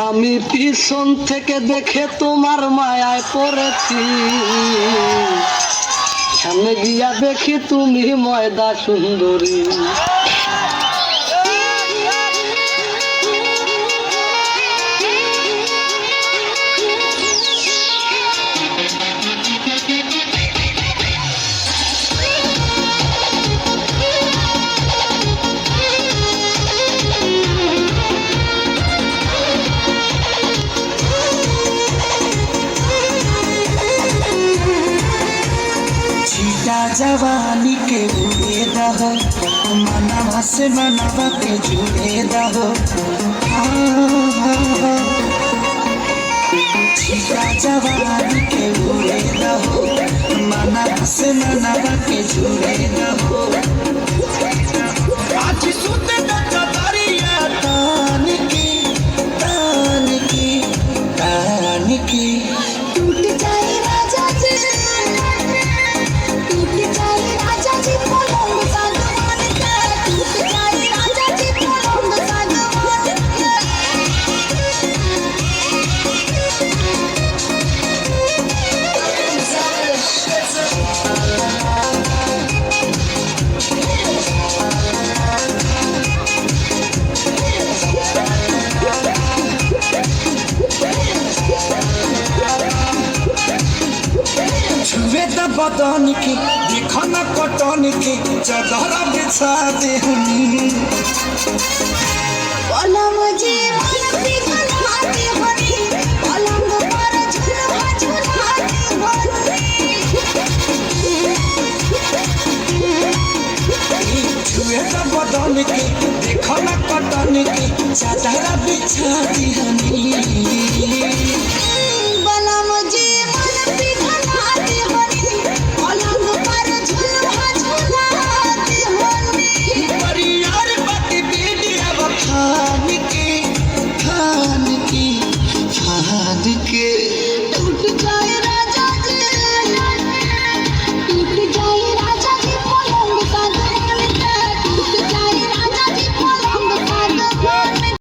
আমি পিছন থেকে দেখে তোমার মায়ায় পড়েছি, সামনে গিয়া দেখি তুমি ময়দা সুন্দরী। जवानी के उड़े दहो मनवा से मनवा के जुड़े दहो, जवानी के उड़े दहो मनवा से मनवा के जुड़े दहो। आज सुते दरिया तान की तान की तान की टूट जाए राजा जी, टूट जाए राजा जी पलंग सागवान का, टूट जाए राजा जी पलंग सागवान का। छुए द बदन की देखो न कटन की चदरा बिछा दे पलंग जी मन पिघलाते हनी, पलंग पर झुलवा झुलाते हनी। छुए द बदन की देखो न कटन की चदरा बिछा दे